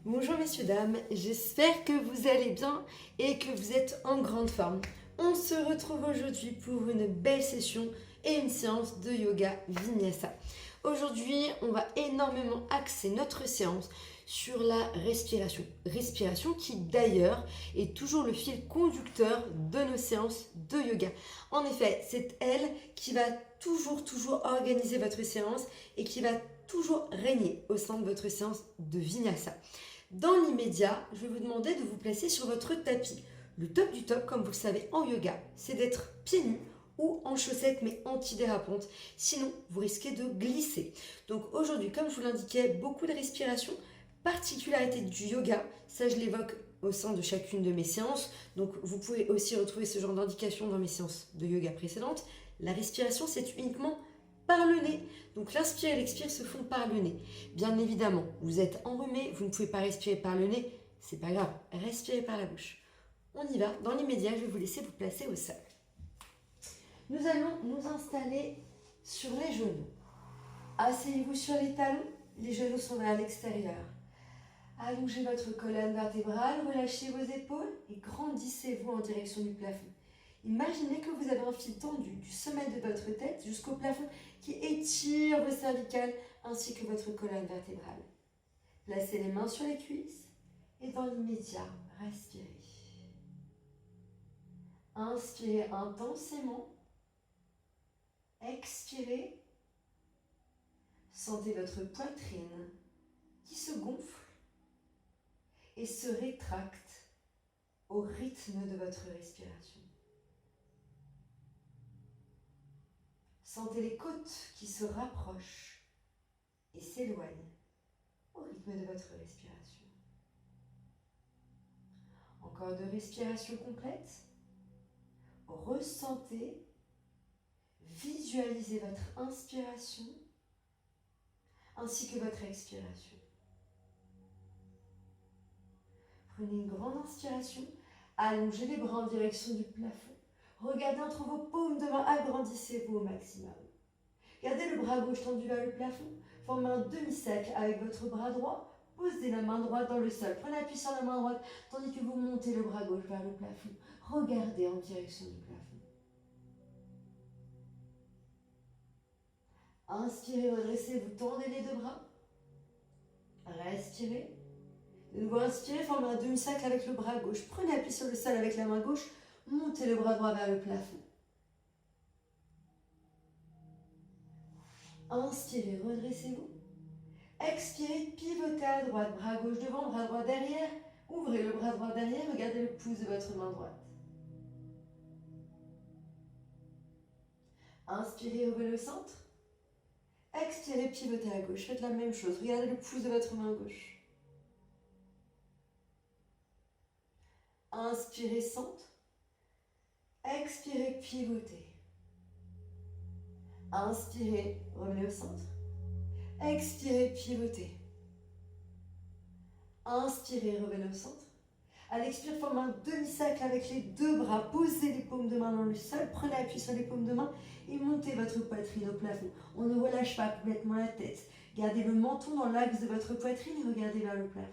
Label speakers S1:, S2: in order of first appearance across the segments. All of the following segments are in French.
S1: Bonjour messieurs, dames, j'espère que vous allez bien et que vous êtes en grande forme. On se retrouve aujourd'hui pour une belle session et une séance de yoga vinyasa. Aujourd'hui, on va énormément axer notre séance sur la respiration. Respiration qui d'ailleurs est toujours le fil conducteur de nos séances de yoga. En effet, c'est elle qui va toujours organiser votre séance et qui va toujours régner au sein de votre séance de vinyasa. Dans l'immédiat, je vais vous demander de vous placer sur votre tapis. Le top du top, comme vous le savez en yoga, c'est d'être pieds nus ou en chaussettes mais antidérapantes. Sinon, vous risquez de glisser. Donc aujourd'hui, comme je vous l'indiquais, beaucoup de respiration. Particularité du yoga, ça je l'évoque au sein de chacune de mes séances. Donc vous pouvez aussi retrouver ce genre d'indication dans mes séances de yoga précédentes. La respiration, c'est uniquement par le nez. Donc l'inspire et l'expire se font par le nez. Bien évidemment, vous êtes enrhumé, vous ne pouvez pas respirer par le nez, c'est pas grave, respirez par la bouche. On y va, dans l'immédiat, je vais vous laisser vous placer au sol. Nous allons nous installer sur les genoux. Asseyez-vous sur les talons, les genoux sont vers l'extérieur. Allongez votre colonne vertébrale, relâchez vos épaules et grandissez-vous en direction du plafond. Imaginez que vous avez un fil tendu du sommet de votre tête jusqu'au plafond qui étire vos cervicales ainsi que votre colonne vertébrale. Placez les mains sur les cuisses et dans l'immédiat, respirez. Inspirez intensément. Expirez. Sentez votre poitrine qui se gonfle et se rétracte au rythme de votre respiration. Sentez les côtes qui se rapprochent et s'éloignent au rythme de votre respiration. Encore de respiration complète. Ressentez, visualisez votre inspiration ainsi que votre expiration. Prenez une grande inspiration, allongez les bras en direction du plafond. Regardez entre vos paumes de main, agrandissez-vous au maximum. Gardez le bras gauche tendu vers le plafond, formez un demi-cercle avec votre bras droit, posez la main droite dans le sol, prenez appui sur la main droite, tandis que vous montez le bras gauche vers le plafond. Regardez en direction du plafond. Inspirez, redressez, vous tendez les deux bras. Respirez. De nouveau, inspirez, formez un demi-cercle avec le bras gauche. Prenez appui sur le sol avec la main gauche, montez le bras droit vers le plafond. Inspirez, redressez-vous. Expirez, pivotez à droite, bras gauche devant, bras droit derrière. Ouvrez le bras droit derrière, regardez le pouce de votre main droite. Inspirez, revenez au centre. Expirez, pivotez à gauche. Faites la même chose, regardez le pouce de votre main gauche. Inspirez, centre. Expirez, pivotez. Inspirez, revenez au centre. Expirez, pivotez. Inspirez, revenez au centre. À l'expire, formez un demi-cercle avec les deux bras. Posez les paumes de main dans le sol. Prenez appui sur les paumes de main et montez votre poitrine au plafond. On ne relâche pas complètement la tête. Gardez le menton dans l'axe de votre poitrine et regardez vers le plafond.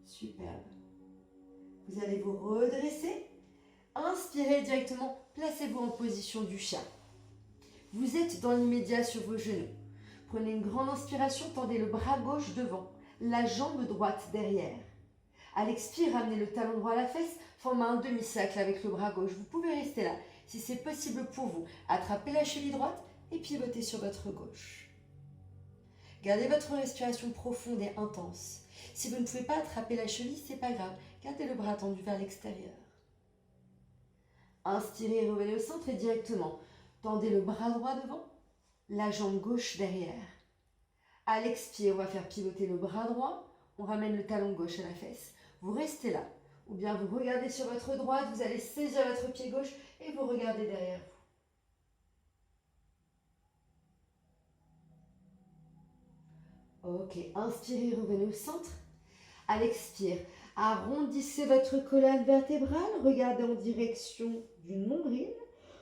S1: Superbe. Vous allez vous redresser. Inspirez directement. Placez-vous en position du chat. Vous êtes dans l'immédiat sur vos genoux. Prenez une grande inspiration, tendez le bras gauche devant, la jambe droite derrière. À l'expire, ramenez le talon droit à la fesse, formez un demi-cercle avec le bras gauche. Vous pouvez rester là. Si c'est possible pour vous, attrapez la cheville droite et pivotez sur votre gauche. Gardez votre respiration profonde et intense. Si vous ne pouvez pas attraper la cheville, c'est pas grave. Gardez le bras tendu vers l'extérieur. Inspirez, revenez au centre et directement. Tendez le bras droit devant, la jambe gauche derrière. À l'expire, on va faire pivoter le bras droit. On ramène le talon gauche à la fesse. Vous restez là. Ou bien vous regardez sur votre droite, vous allez saisir votre pied gauche et vous regardez derrière vous. Ok, inspirez, revenez au centre. À l'expire, arrondissez votre colonne vertébrale, regardez en direction du nombril,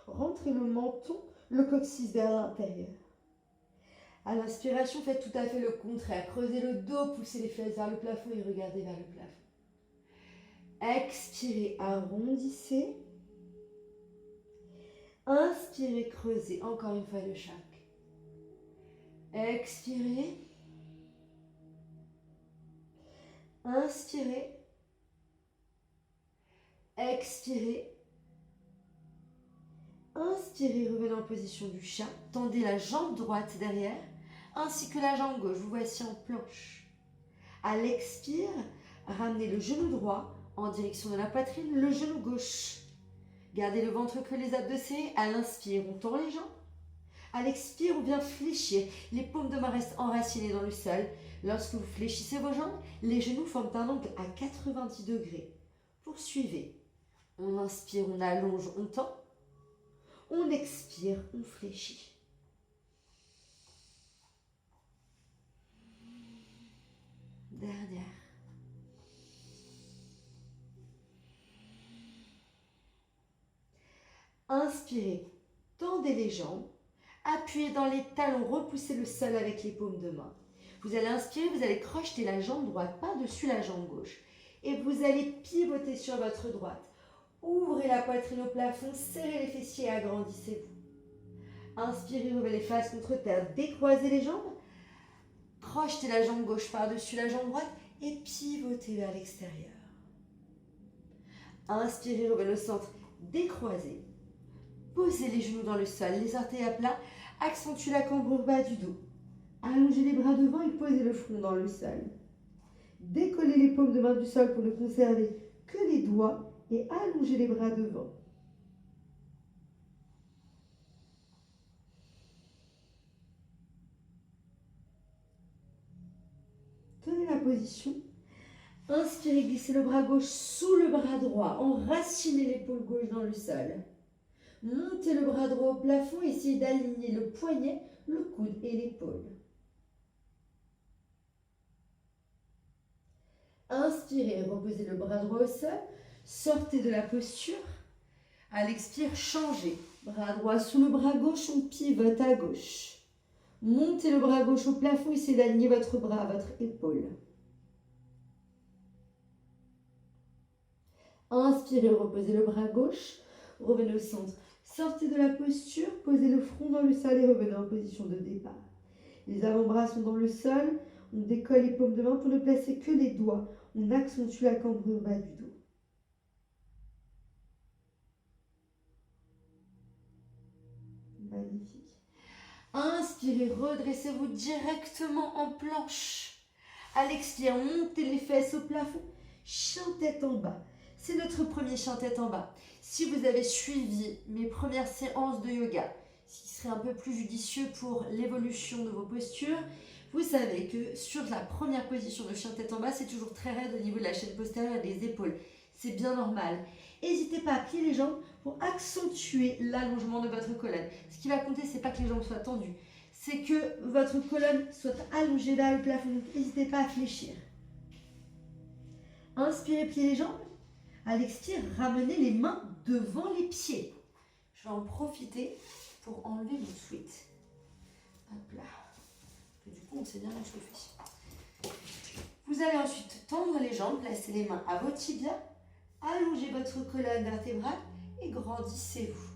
S1: rentrez le menton, le coccyx vers l'intérieur. À l'inspiration, faites tout à fait le contraire. Creusez le dos, poussez les fesses vers le plafond et regardez vers le plafond. Expirez, arrondissez. Inspirez, creusez. Encore une fois le chaque. Expirez. Inspirez. Expirez. Inspirez, revenez en position du chat. Tendez la jambe droite derrière, ainsi que la jambe gauche. Vous voici en planche. À l'expire, ramenez le genou droit en direction de la poitrine, le genou gauche. Gardez le ventre que les abdos serrés. À l'inspire, on tend les jambes. À l'expire, on vient fléchir. Les paumes de main restent enracinées dans le sol. Lorsque vous fléchissez vos jambes, les genoux forment un angle à 90 degrés. Poursuivez. On inspire, on allonge, on tend. On expire, on fléchit. Dernière. Inspirez, tendez les jambes, appuyez dans les talons, repoussez le sol avec les paumes de main. Vous allez inspirer, vous allez crocheter la jambe droite par-dessus la jambe gauche. Et vous allez pivoter sur votre droite. Ouvrez la poitrine au plafond, serrez les fessiers et agrandissez-vous. Inspirez, revenez face contre terre, décroisez les jambes. Crochetez la jambe gauche par-dessus la jambe droite et pivotez vers l'extérieur. Inspirez, revenez au centre, décroisez. Posez les genoux dans le sol, les orteils à plat, accentuez la cambrure bas du dos. Allongez les bras devant et posez le front dans le sol. Décollez les paumes de main du sol pour ne conserver que les doigts et allongez les bras devant. Tenez la position. Inspirez, glissez le bras gauche sous le bras droit. Enracinez l'épaule gauche dans le sol. Montez le bras droit au plafond. Essayez d'aligner le poignet, le coude et l'épaule. Inspirez, reposez le bras droit au sol. Sortez de la posture. À l'expire, changez. Bras droit sous le bras gauche, on pivote à gauche. Montez le bras gauche au plafond. Essayez d'aligner votre bras à votre épaule. Inspirez, reposez le bras gauche. Revenez au centre. Sortez de la posture, posez le front dans le sol et revenez en position de départ. Les avant-bras sont dans le sol. On décolle les paumes de main pour ne placer que les doigts. On accentue la cambrure bas du dos. Magnifique. Inspirez, redressez-vous directement en planche. À l'expire, montez les fesses au plafond. Chien tête en bas. C'est notre premier chien tête en bas. Si vous avez suivi mes premières séances de yoga, ce qui serait un peu plus judicieux pour l'évolution de vos postures, vous savez que sur la première position de chien tête en bas, c'est toujours très raide au niveau de la chaîne postérieure et des épaules. C'est bien normal. N'hésitez pas à plier les jambes pour accentuer l'allongement de votre colonne. Ce qui va compter, c'est pas que les jambes soient tendues, c'est que votre colonne soit allongée vers le plafond. N'hésitez pas à fléchir. Inspirez, pliez les jambes. À l'expire, ramenez les mains devant les pieds. Je vais en profiter pour enlever mon sweat. Hop là. Et du coup, on s'est bien réchauffé. Vous allez ensuite tendre les jambes, placer les mains à vos tibias, allongez votre colonne vertébrale et grandissez-vous.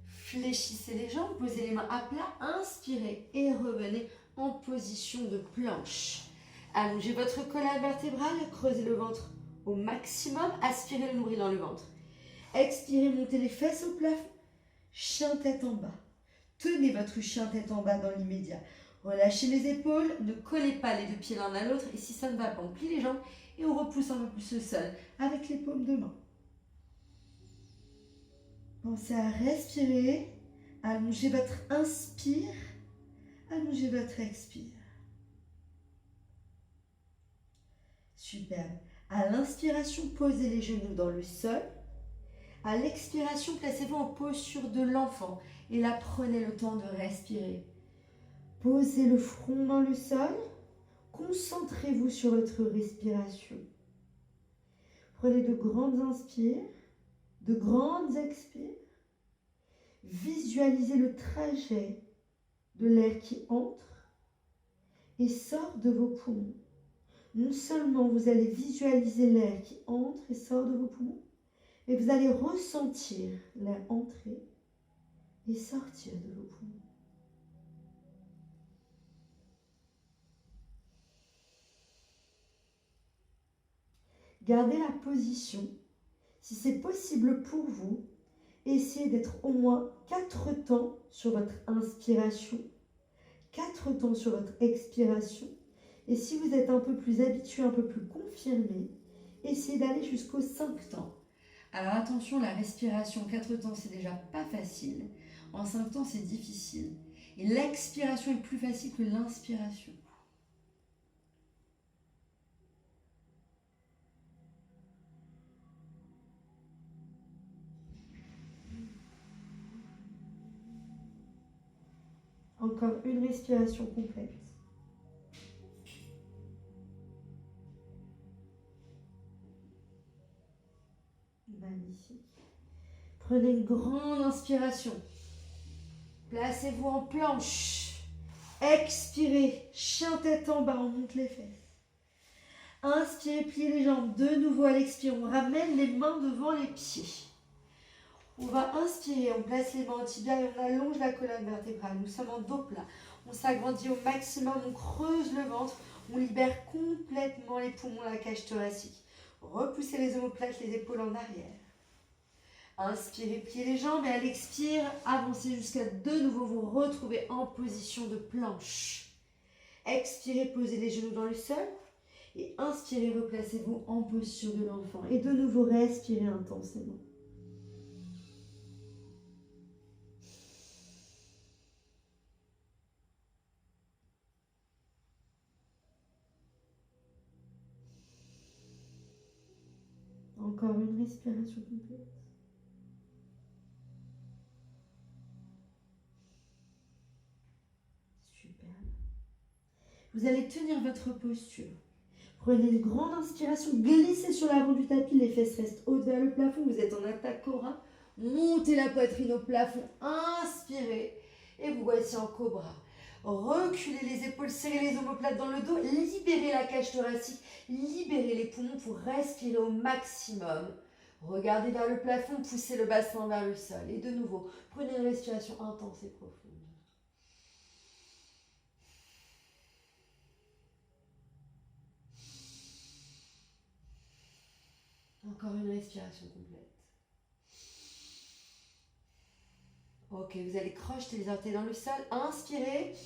S1: Fléchissez les jambes, posez les mains à plat, inspirez et revenez en position de planche. Allongez votre colonne vertébrale, creusez le ventre au maximum, aspirez le nombril dans le ventre. Expirez, montez les fesses au plafond, chien tête en bas. Tenez votre chien tête en bas dans l'immédiat. Relâchez les épaules, ne collez pas les deux pieds l'un à l'autre et si ça ne va pas, on plie les jambes et on repousse un peu plus le sol avec les paumes de main. Pensez à respirer, allongez votre inspire, allongez votre expire. Superbe. À l'inspiration, posez les genoux dans le sol. À l'expiration, placez-vous en posture de l'enfant et là, prenez le temps de respirer. Posez le front dans le sol. Concentrez-vous sur votre respiration. Prenez de grandes inspires, de grandes expires. Visualisez le trajet
S2: de l'air qui entre et sort de vos poumons. Non seulement vous allez visualiser l'air qui entre et sort de vos poumons, mais vous allez ressentir l'air entrer et sortir de vos poumons. Gardez la position. Si c'est possible pour vous, essayez d'être au moins 4 temps sur votre inspiration, 4 temps sur votre expiration. Et si vous êtes un peu plus habitué, un peu plus confirmé, essayez d'aller jusqu'aux 5 temps.
S1: Alors attention, la respiration 4 temps, c'est déjà pas facile. En 5 temps, c'est difficile. Et l'expiration est plus facile que l'inspiration.
S2: Encore une respiration complète. Magnifique.
S1: Prenez une grande inspiration. Placez-vous en planche. Expirez. Chien tête en bas, on monte les fesses. Inspirez, pliez les jambes. De nouveau à l'expire, on ramène les mains devant les pieds. On va inspirer, on place les mains au tibia et on allonge la colonne vertébrale. Nous sommes en dos plat. On s'agrandit au maximum, on creuse le ventre. On libère complètement les poumons, la cage thoracique. Repoussez les omoplates, les épaules en arrière. Inspirez, pliez les jambes et à l'expire, avancez jusqu'à de nouveau vous retrouver en position de planche. Expirez, posez les genoux dans le sol. Et inspirez, replacez-vous en posture de l'enfant.
S2: Et de nouveau, respirez intensément. Encore une respiration complète.
S1: Super. Vous allez tenir votre posture.
S2: Prenez une grande inspiration, glissez sur l'avant du tapis, les fesses restent hautes vers le plafond.
S1: Vous êtes en attaque cobra. Montez la poitrine au plafond. Inspirez. Et vous voici en cobra. Reculez les épaules, serrez les omoplates dans le dos. Libérez la cage thoracique. Libérez les poumons pour respirer au maximum. Regardez vers le plafond, poussez le bassin vers le sol. Et de nouveau, prenez une respiration intense et profonde. Encore une respiration complète. Ok, vous allez crocheter les orteils dans le sol. Inspirez.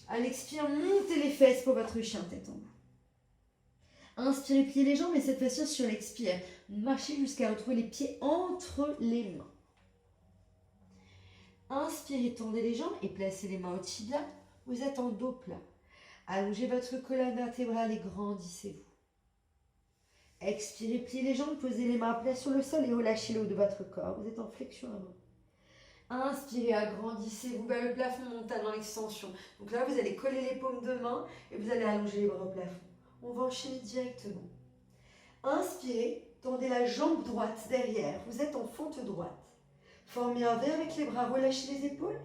S1: À l'expire, montez les fesses pour votre chien tête en bas. Inspirez, pliez les jambes et cette fois-ci sur l'expire, marchez jusqu'à retrouver les pieds entre les mains. Inspirez, tendez les jambes et placez les mains au tibia. Vous êtes en dos plat. Allongez votre colonne vertébrale et grandissez-vous. Expirez, pliez les jambes, posez les mains à plat sur le sol et relâchez le haut de votre corps. Vous êtes en flexion avant. Inspirez, agrandissez-vous vers le plafond, montez dans l'extension. Donc là, vous allez coller les paumes de main et vous allez allonger les bras au plafond. On va enchaîner directement. Inspirez, tendez la jambe droite derrière. Vous êtes en fente droite. Formez un V avec les bras, relâchez les épaules.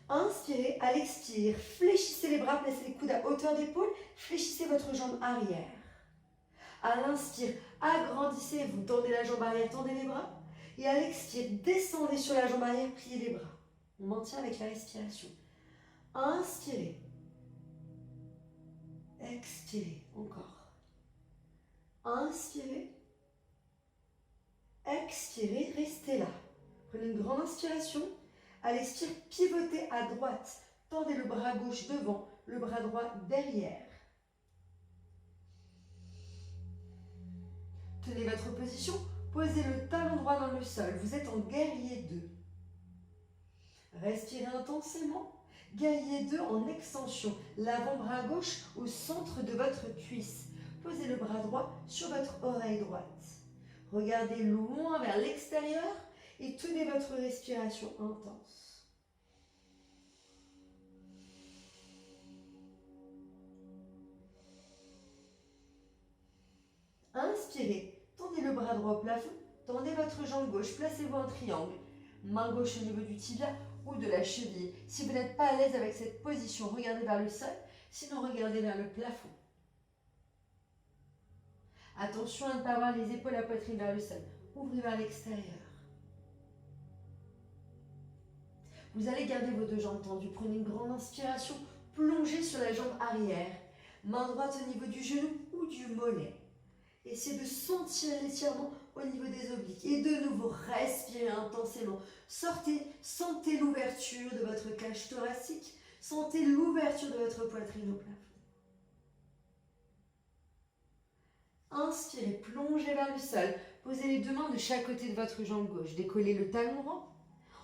S1: Inspirez, à l'expire, fléchissez les bras, placez les coudes à hauteur d'épaule, fléchissez votre jambe arrière. À l'inspire, agrandissez-vous, tendez la jambe arrière, tendez les bras. Et à l'expire, descendez sur la jambe arrière, pliez les bras. On maintient avec la respiration. Inspirez. Expirez, encore. Inspirez. Expirez, restez là. Prenez une grande inspiration. À l'expire, pivotez à droite. Tendez le bras gauche devant, le bras droit derrière. Tenez votre position. Posez le talon droit dans le sol. Vous êtes en guerrier 2. Respirez intensément. Guerrier 2 en extension. L'avant-bras gauche au centre de votre cuisse. Posez le bras droit sur votre oreille droite. Regardez loin vers l'extérieur et tenez votre respiration intense. Inspirez. Tendez le bras droit au plafond, tendez votre jambe gauche, placez-vous en triangle. Main gauche au niveau du tibia, ou de la cheville. Si vous n'êtes pas à l'aise avec cette position, regardez vers le sol, sinon regardez vers le plafond. Attention à ne pas avoir les épaules, la poitrine vers le sol. Ouvrez vers l'extérieur. Vous allez garder vos deux jambes tendues. Prenez une grande inspiration. Plongez sur la jambe arrière. Main droite au niveau du genou ou du mollet. Essayez de sentir l'étirement au niveau des obliques. Et de nouveau, respirez intensément. Sentez l'ouverture de votre cage thoracique. Sentez l'ouverture de votre poitrine au plafond. Inspirez, plongez vers le sol. Posez les deux mains de chaque côté de votre jambe gauche. Décollez le talon droit.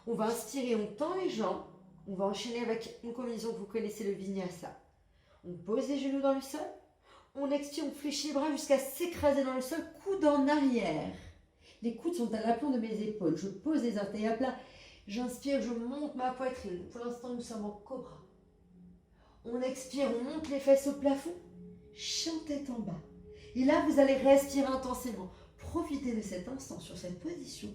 S1: On va inspirer, on tend les jambes. On va enchaîner avec une combinaison que vous connaissez, le vinyasa. On pose les genoux dans le sol. On expire, on fléchit les bras jusqu'à s'écraser dans le sol, coude en arrière. Les coudes sont à l'aplomb de mes épaules. Je pose les orteils à plat. J'inspire, je monte ma poitrine. Pour l'instant, nous sommes en cobra. On expire, on monte les fesses au plafond. Chien tête en bas. Et là, vous allez respirer intensément. Profitez de cet instant sur cette position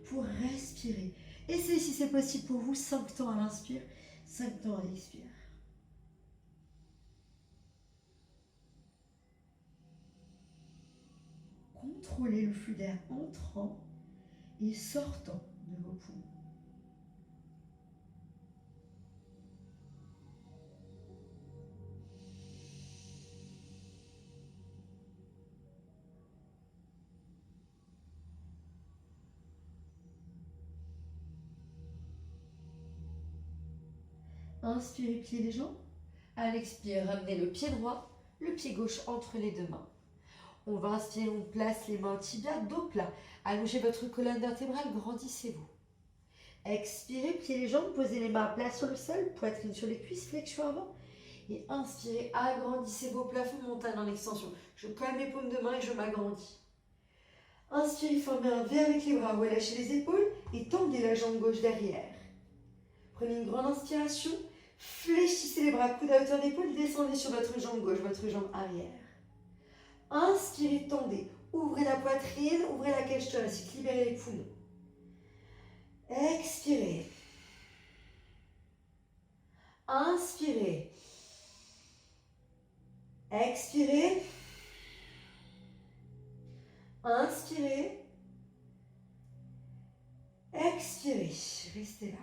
S1: pour respirer. Essayez si c'est possible pour vous, 5 temps à l'inspire, 5 temps à l'expire. Contrôlez le flux d'air entrant et sortant de vos poumons. Inspirez, pliez les jambes. À l'expire, ramenez le pied droit, le pied gauche entre les deux mains. On va inspirer, on place les mains au tibia, dos plat. Allongez votre colonne vertébrale, grandissez-vous. Expirez, pliez les jambes, posez les mains à plat sur le sol, poitrine sur les cuisses, flexion avant. Et inspirez, agrandissez vos plafonds, montagne en extension. Je colle mes paumes de main et je m'agrandis. Inspirez, formez un V avec les bras, relâchez les épaules et tendez la jambe gauche derrière. Prenez une grande inspiration, fléchissez les bras, coude à hauteur d'épaule, descendez sur votre jambe gauche, votre jambe arrière. Inspirez, tendez, ouvrez la poitrine, ouvrez la cage thoracique, libérez les poumons. Expirez. Inspirez. Expirez. Inspirez. Expirez. Restez là.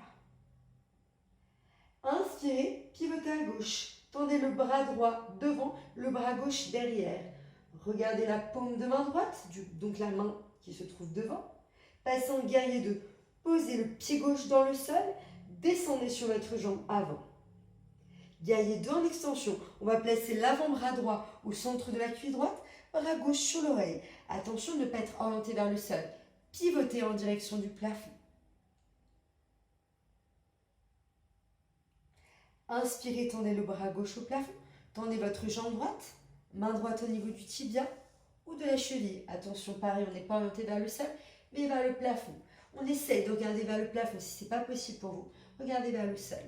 S1: Inspirez, pivotez à gauche. Tendez le bras droit devant, le bras gauche derrière. Regardez la paume de main droite, donc la main qui se trouve devant. Passez en guerrier 2. Posez le pied gauche dans le sol. Descendez sur votre jambe avant. Guerrier 2 en extension. On va placer l'avant-bras droit au centre de la cuisse droite, bras gauche sur l'oreille. Attention de ne pas être orienté vers le sol. Pivotez en direction du plafond. Inspirez, tendez le bras gauche au plafond. Tendez votre jambe droite. Main droite au niveau du tibia ou de la cheville. Attention, pareil, on n'est pas orienté vers le sol, mais vers le plafond. On essaye de regarder vers le plafond. Si ce n'est pas possible pour vous, regardez vers le sol.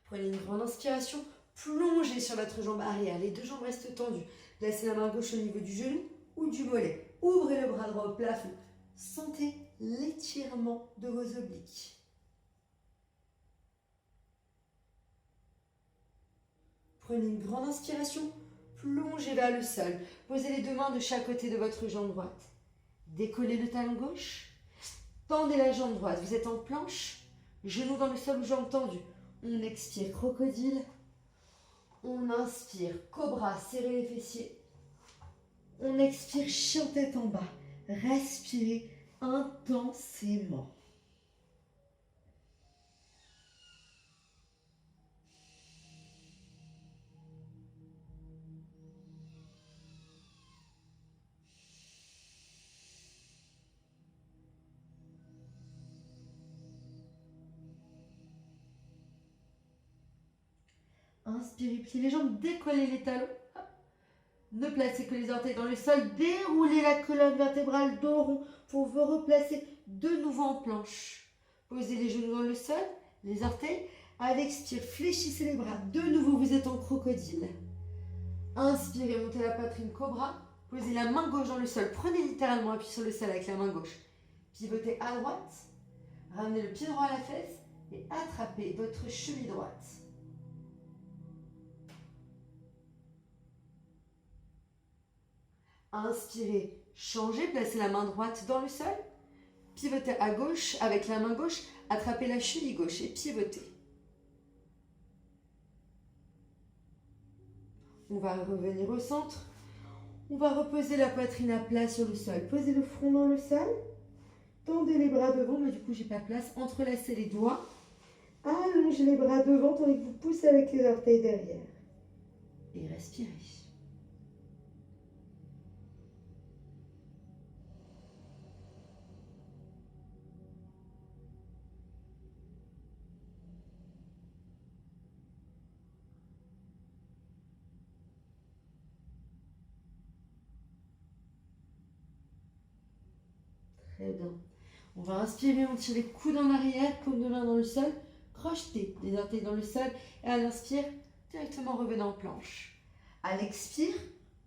S1: Prenez une grande inspiration. Plongez sur votre jambe arrière. Les deux jambes restent tendues. Placez la main gauche au niveau du genou ou du mollet. Ouvrez le bras droit au plafond. Sentez l'étirement de vos obliques. Prenez une grande inspiration, plongez vers le sol. Posez les deux mains de chaque côté de votre jambe droite. Décollez le talon gauche. Tendez la jambe droite. Vous êtes en planche, genoux dans le sol ou jambes tendues. On expire, crocodile. On inspire, cobra, serrez les fessiers. On expire, chien tête en bas. Respirez intensément. Inspirez, pliez les jambes, décollez les talons. Ne placez que les orteils dans le sol. Déroulez la colonne vertébrale, dos rond, pour vous replacer de nouveau en planche. Posez les genoux dans le sol, les orteils. À l'expire, fléchissez les bras. De nouveau, vous êtes en crocodile. Inspirez, montez la poitrine, cobra. Posez la main gauche dans le sol. Prenez littéralement appui sur le sol avec la main gauche. Pivotez à droite, ramenez le pied droit à la fesse et attrapez votre cheville droite. Inspirez, changez, placez la main droite dans le sol. Pivotez à gauche avec la main gauche, attrapez la cheville gauche et pivotez. On va revenir au centre. On va reposer la poitrine à plat sur le sol. Posez le front dans le sol. Tendez les bras devant, mais du coup, j'ai pas place. Entrelacez les doigts. Allongez les bras devant, tandis que vous poussez avec les orteils derrière. Et respirez. Très bien. On va inspirer, on tire les coudes en arrière, paume de main dans le sol, crochetez les orteils dans le sol et à l'inspire, directement revenez en planche. À l'expire,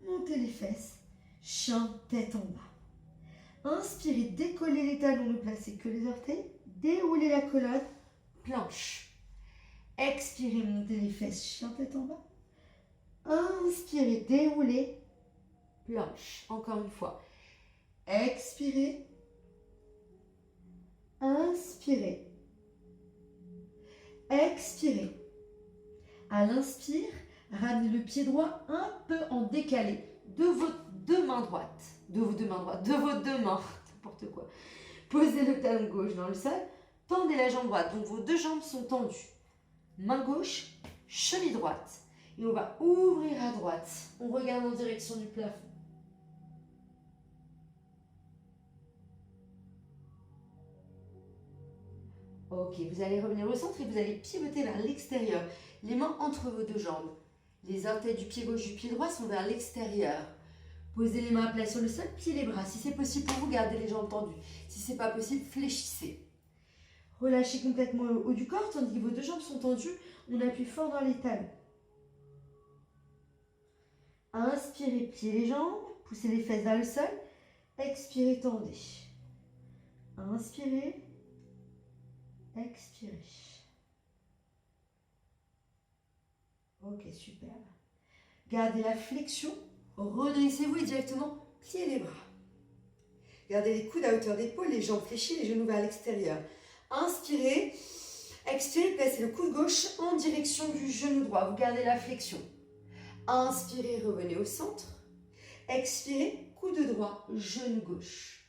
S1: montez les fesses, chien, tête en bas. Inspirez, décollez les talons, ne placez que les orteils, déroulez la colonne, planche. Expirez, montez les fesses, chien, tête en bas. Inspirez, déroulez, planche. Encore une fois. Expirez. Inspirez. Expirez. À l'inspire, ramenez le pied droit un peu en décalé de vos deux mains droites. De vos deux mains. N'importe quoi. Posez le talon gauche dans le sol. Tendez la jambe droite. Donc vos deux jambes sont tendues. Main gauche, cheville droite. Et on va ouvrir à droite. On regarde en direction du plafond. Ok, vous allez revenir au centre et vous allez pivoter vers l'extérieur. Les mains entre vos deux jambes. Les orteils du pied gauche et du pied droit sont vers l'extérieur. Posez les mains à plat sur le sol, pliez les bras. Si c'est possible pour vous, gardez les jambes tendues. Si ce n'est pas possible, fléchissez. Relâchez complètement le haut du corps, tandis que vos deux jambes sont tendues. On appuie fort dans les talons. Inspirez, pliez les jambes, poussez les fesses vers le sol. Expirez, tendez. Inspirez. Expirez. Ok, super. Gardez la flexion. Redressez-vous et directement pliez les bras. Gardez les coudes à hauteur d'épaule, les jambes fléchies, les genoux vers l'extérieur. Inspirez. Expirez, placez le coude gauche en direction du genou droit. Vous gardez la flexion. Inspirez, revenez au centre. Expirez, coude droit, genou gauche.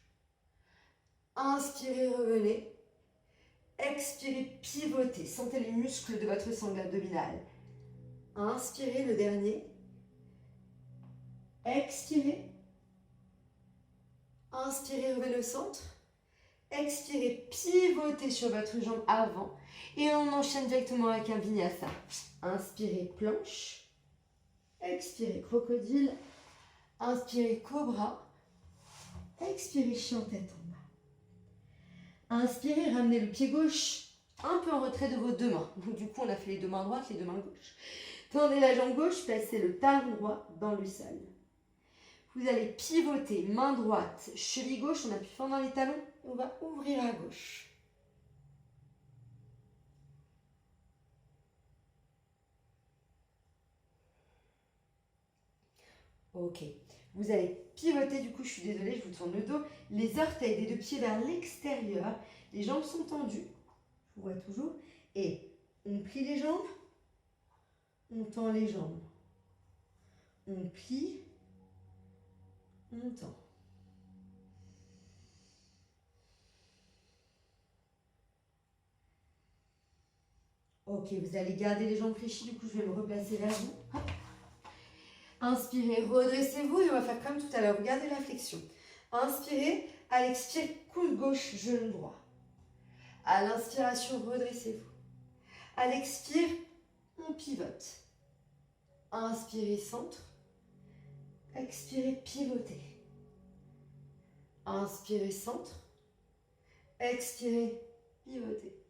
S1: Inspirez, revenez. Expirez, pivotez. Sentez les muscles de votre sangle abdominale. Inspirez, le dernier. Expirez. Inspirez, revenez au centre. Expirez, pivotez sur votre jambe avant. Et on enchaîne directement avec un vinyasa. Inspirez, planche. Expirez, crocodile. Inspirez, cobra. Expirez, chien tête en bas. Inspirez, ramenez le pied gauche un peu en retrait de vos deux mains. Donc, du coup, on a fait les deux mains droites, les deux mains gauches. Tendez la jambe gauche, placez le talon droit dans le sol. Vous allez pivoter, main droite, cheville gauche, on appuie fort dans les talons. On va ouvrir à gauche. Ok. Vous allez pivoter, du coup, je suis désolée, je vous tourne le dos. Les orteils des deux pieds vers l'extérieur. Les jambes sont tendues. Je vous vois toujours. Et on plie les jambes. On tend les jambes. On plie. On tend. Ok, vous allez garder les jambes fléchies. Du coup, je vais me replacer vers vous. Hop. Inspirez, redressez-vous et on va faire comme tout à l'heure. Regardez la flexion. Inspirez, à l'expire, coude gauche, genou droit. À l'inspiration, redressez-vous. À l'expire, on pivote. Inspirez, centre. Expirez, pivotez. Inspirez, centre. Expirez, pivotez.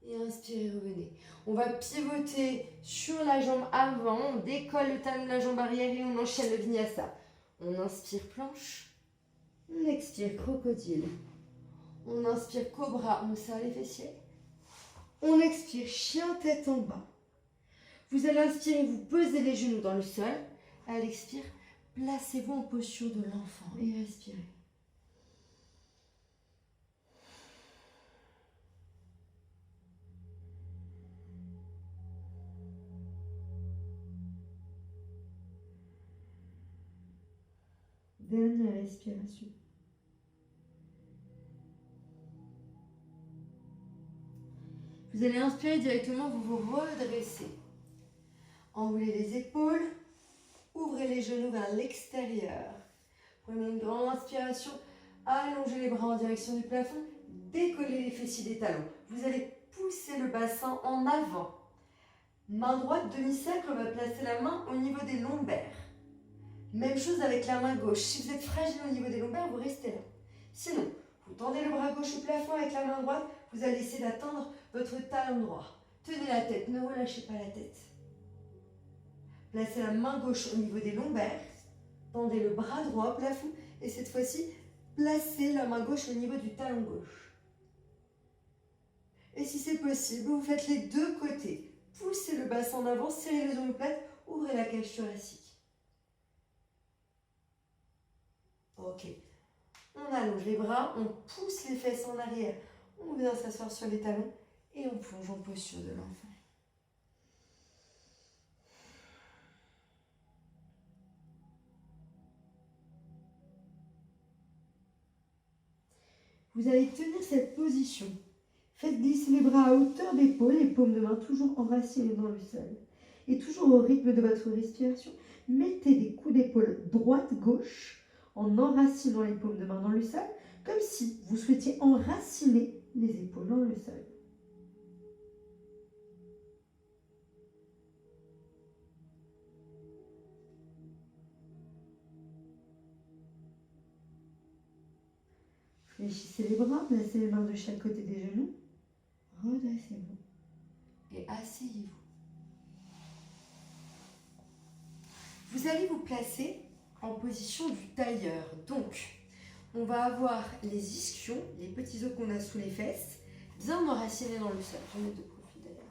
S1: Et inspirez, revenez. On va pivoter sur la jambe avant. On décolle le talon de la jambe arrière et on enchaîne le vinyasa. On inspire, planche. On expire, crocodile. On inspire cobra, on serre les fessiers.
S2: On expire, chien tête en bas. Vous allez inspirer, vous posez les genoux dans le sol.
S1: À l'expire, placez-vous en posture de l'enfant et respirez.
S2: Dernière respiration.
S1: Vous allez inspirer directement, vous vous redressez. Enroulez les épaules, ouvrez les genoux vers l'extérieur. Prenez une grande inspiration, allongez les bras en direction du plafond, décollez les fessiers des talons. Vous allez pousser le bassin en avant. Main droite, demi-cercle, on va placer la main au niveau des lombaires. Même chose avec la main gauche. Si vous êtes fragile au niveau des lombaires, vous restez là. Sinon, vous tendez le bras gauche au plafond avec la main droite, vous allez essayer d'atteindre votre talon droit. Tenez la tête, ne relâchez pas la tête. Placez la main gauche au niveau des lombaires, tendez le bras droit au plafond et cette fois-ci, placez la main gauche au niveau du talon gauche. Et si c'est possible, vous faites les deux côtés. Poussez le bassin en avant, serrez les omoplates, ouvrez la cage thoracique. Ok. On allonge les bras, on pousse les fesses en arrière, on vient s'asseoir sur les talons et on plonge en posture de l'enfant.
S2: Vous allez tenir cette position. Faites glisser les bras à hauteur d'épaule, les paumes de main toujours enracinées dans le sol. Et toujours au rythme de votre respiration, mettez des coups d'épaule droite-gauche en enracinant les paumes de main dans le sol, comme si vous souhaitiez enraciner les épaules dans le sol. Fléchissez les bras, placez les mains de chaque côté des genoux. Redressez-vous.
S1: Et asseyez-vous. Vous allez vous placer en position du tailleur. Donc, on va avoir les ischions, les petits os qu'on a sous les fesses, bien enracinés dans le sol. Je vais mettre de profil d'ailleurs.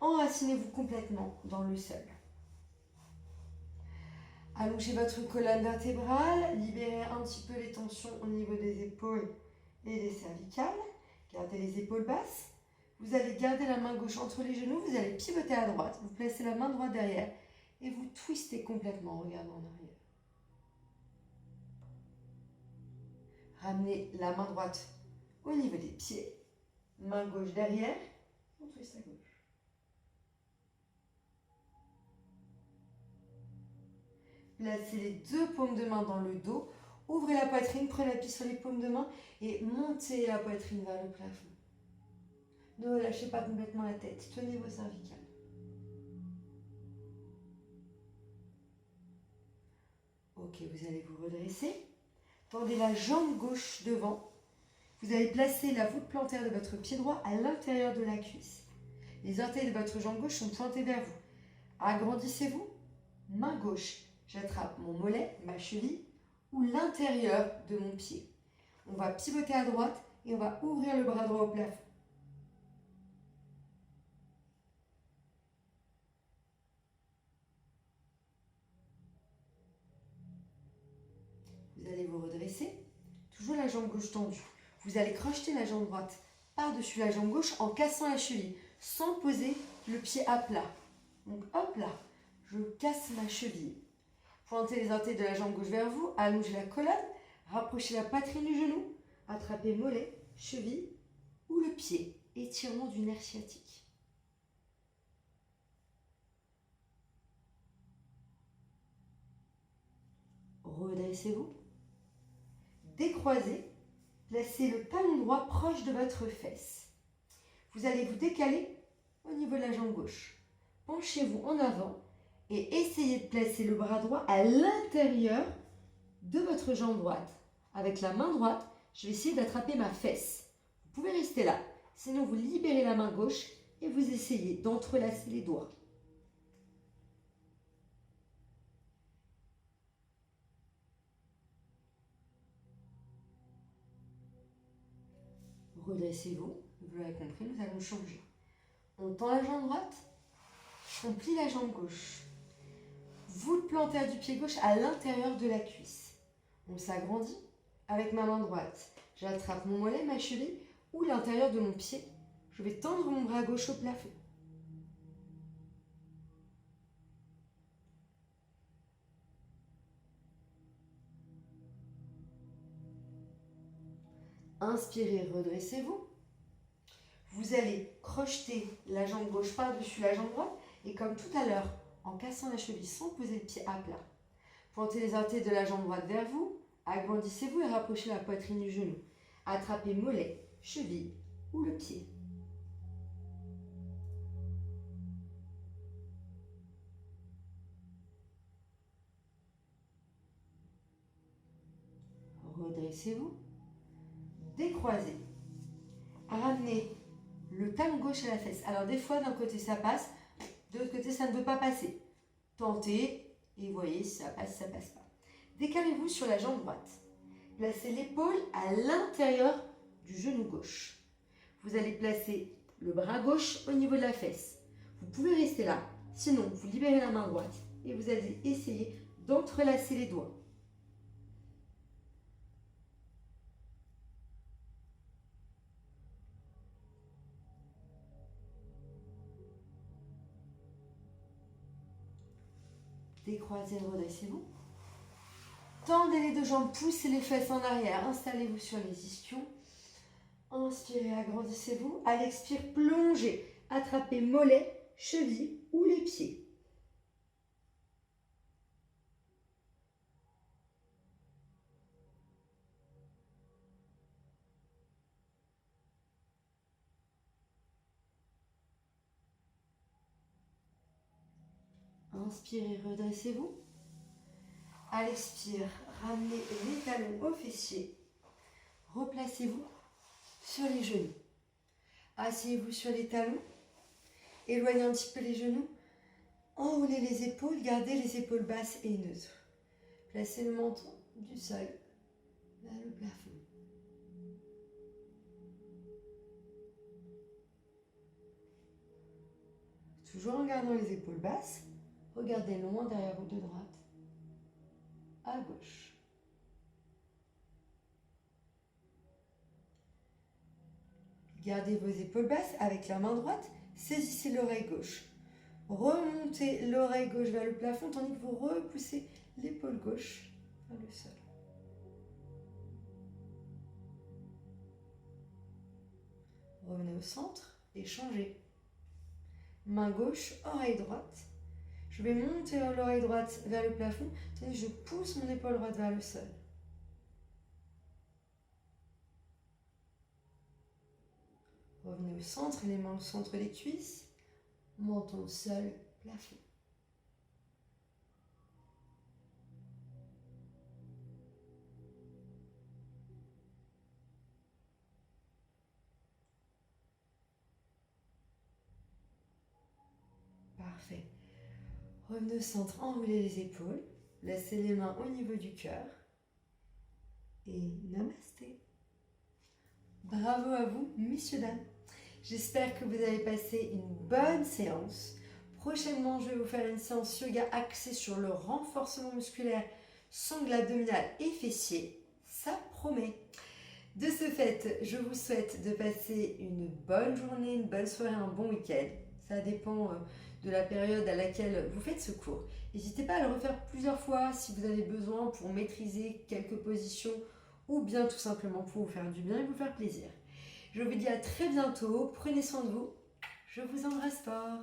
S1: Enracinez-vous complètement dans le sol. Allongez votre colonne vertébrale, libérez un petit peu les tensions au niveau des épaules et des cervicales. Gardez les épaules basses. Vous allez garder la main gauche entre les genoux, vous allez pivoter à droite. Vous placez la main droite derrière et vous twistez complètement en regardant en arrière. Ramenez la main droite au niveau des pieds, main gauche derrière, on twiste à gauche. Placez les deux paumes de main dans le dos, ouvrez la poitrine, prenez appui sur les paumes de main et montez la poitrine vers le plafond. Ne relâchez pas complètement la tête, tenez vos cervicales. Ok, vous allez vous redresser. Tendez la jambe gauche devant. Vous allez placer la voûte plantaire de votre pied droit à l'intérieur de la cuisse. Les orteils de votre jambe gauche sont pointés vers vous. Agrandissez-vous. Main gauche, j'attrape mon mollet, ma cheville ou l'intérieur de mon pied. On va pivoter à droite et on va ouvrir le bras droit au plafond. Vous allez vous redresser, toujours la jambe gauche tendue. Vous allez crocheter la jambe droite par-dessus la jambe gauche en cassant la cheville, sans poser le pied à plat. Donc hop là, je casse ma cheville. Pointez les orteils de la jambe gauche vers vous, allongez la colonne, rapprochez la poitrine du genou, attrapez mollet, cheville ou le pied, étirement du nerf sciatique. Redressez-vous. Décroisez, placez le talon droit proche de votre fesse. Vous allez vous décaler au niveau de la jambe gauche. Penchez-vous en avant et essayez de placer le bras droit à l'intérieur de votre jambe droite. Avec la main droite, je vais essayer d'attraper ma fesse. Vous pouvez rester là, sinon vous libérez la main gauche et vous essayez d'entrelacer les doigts. Redressez-vous. Vous l'avez compris, nous allons changer. On tend la jambe droite, on plie la jambe gauche. Voûte plantaire du pied gauche à l'intérieur de la cuisse. On s'agrandit avec ma main droite. J'attrape mon mollet, ma cheville ou l'intérieur de mon pied. Je vais tendre mon bras gauche au plafond. Inspirez, redressez-vous. Vous allez crocheter la jambe gauche par-dessus la jambe droite et comme tout à l'heure, en cassant la cheville sans poser le pied à plat. Pointez les orteils de la jambe droite vers vous, agrandissez-vous et rapprochez la poitrine du genou. Attrapez mollet, cheville ou le pied. Redressez-vous. Décroisez. Ramenez le talon gauche à la fesse. Alors des fois d'un côté ça passe, de l'autre côté ça ne veut pas passer. Tentez et voyez si ça passe pas. Décalez-vous sur la jambe droite. Placez l'épaule à l'intérieur du genou gauche. Vous allez placer le bras gauche au niveau de la fesse. Vous pouvez rester là, sinon vous libérez la main droite et vous allez essayer d'entrelacer les doigts. Décroisez, redressez-vous. Tendez les deux jambes, poussez les fesses en arrière. Installez-vous sur les ischions. Inspirez, agrandissez-vous. À l'expire, plongez. Attrapez mollet, cheville ou les pieds. Inspirez, redressez-vous. À l'expire, ramenez les talons aux fessiers. Replacez-vous sur les genoux. Asseyez-vous sur les talons. Éloignez un petit peu les genoux. Enroulez les épaules. Gardez les épaules basses et neutres. Placez le menton du sol vers le plafond. Toujours en gardant les épaules basses. Regardez loin derrière vous de droite à gauche. Gardez vos épaules basses avec la main droite, saisissez l'oreille gauche. Remontez l'oreille gauche vers le plafond tandis que vous repoussez l'épaule gauche vers le sol. Revenez au centre et changez. Main gauche, oreille droite. Je vais monter l'oreille droite vers le plafond, tandis que je pousse mon épaule droite vers le sol. Revenez au centre, les mains au centre des cuisses, menton sol, plafond. Parfait. Revenez au centre, enroulez les épaules, laissez les mains au niveau du cœur et namasté. Bravo à vous, messieurs, dames. J'espère que vous avez passé une bonne séance. Prochainement, je vais vous faire une séance yoga axée sur le renforcement musculaire, sangle abdominal et fessier. Ça promet. De ce fait, je vous souhaite de passer une bonne journée, une bonne soirée, un bon week-end. Ça dépend de la période à laquelle vous faites ce cours. N'hésitez pas à le refaire plusieurs fois si vous avez besoin pour maîtriser quelques positions ou bien tout simplement pour vous faire du bien et vous faire plaisir. Je vous dis à très bientôt, prenez soin de vous, je vous embrasse fort.